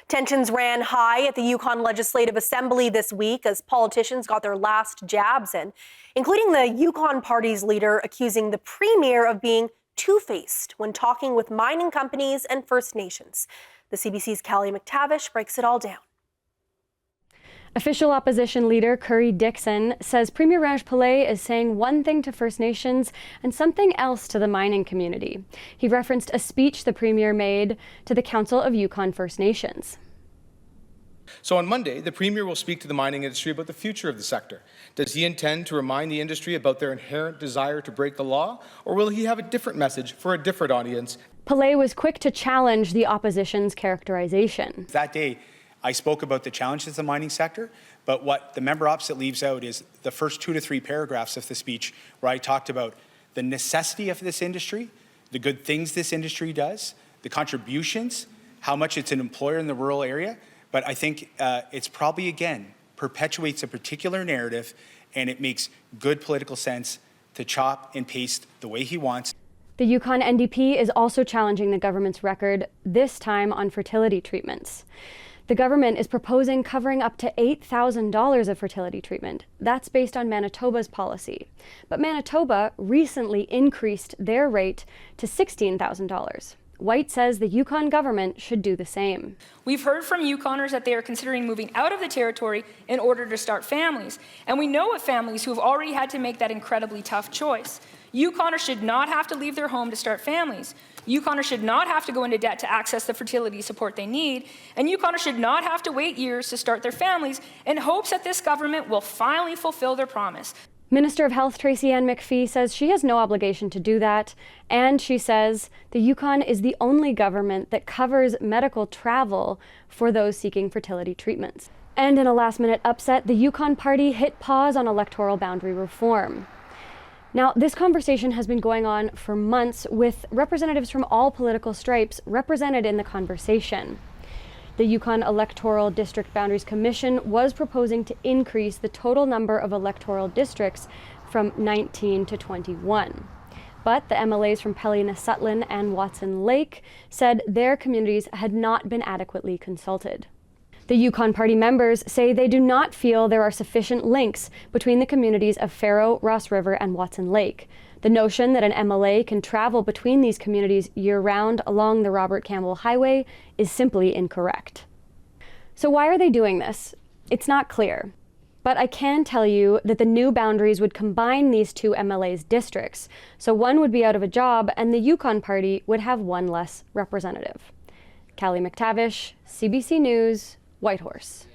Tensions ran high at the Yukon Legislative Assembly this week as politicians got their last jabs in, including the Yukon Party's leader accusing the Premier of being two-faced when talking with mining companies and First Nations. The CBC's Cali McTavish breaks it all down. Official opposition leader Curry Dixon says Premier Raj Pillay is saying one thing to First Nations and something else to the mining community. He referenced a speech the Premier made to the Council of Yukon First Nations. So on Monday, the Premier will speak to the mining industry about the future of the sector. Does he intend to remind the industry about their inherent desire to break the law, or will he have a different message for a different audience? Pillay was quick to challenge the opposition's characterization. That day, I spoke about the challenges of the mining sector, but what the member opposite leaves out is the first 2 to 3 paragraphs of the speech where I talked about the necessity of this industry, the good things this industry does, the contributions, how much it's an employer in the rural area. But I think it's probably, again, perpetuates a particular narrative, and it makes good political sense to chop and paste the way he wants. The Yukon NDP is also challenging the government's record, this time on fertility treatments. The government is proposing covering up to $8,000 of fertility treatment. That's based on Manitoba's policy. But Manitoba recently increased their rate to $16,000. White says the Yukon government should do the same. We've heard from Yukoners that they are considering moving out of the territory in order to start families. And we know of families who have already had to make that incredibly tough choice. Yukoners should not have to leave their home to start families. Yukoners should not have to go into debt to access the fertility support they need. And Yukoners should not have to wait years to start their families in hopes that this government will finally fulfill their promise. Minister of Health Tracy Ann McPhee says she has no obligation to do that, and she says the Yukon is the only government that covers medical travel for those seeking fertility treatments. And in a last-minute upset, the Yukon Party hit pause on electoral boundary reform. Now, this conversation has been going on for months, with representatives from all political stripes represented in the conversation. The Yukon Electoral District Boundaries Commission was proposing to increase the total number of electoral districts from 19 to 21. But the MLAs from Pelly-Nesutlan and Watson Lake said their communities had not been adequately consulted. The Yukon Party members say they do not feel there are sufficient links between the communities of Faro, Ross River, and Watson Lake. The notion that an MLA can travel between these communities year-round along the Robert Campbell Highway is simply incorrect. So why are they doing this? It's not clear. But I can tell you that the new boundaries would combine these two MLA's districts, so one would be out of a job and the Yukon Party would have one less representative. Cali McTavish, CBC News, Whitehorse.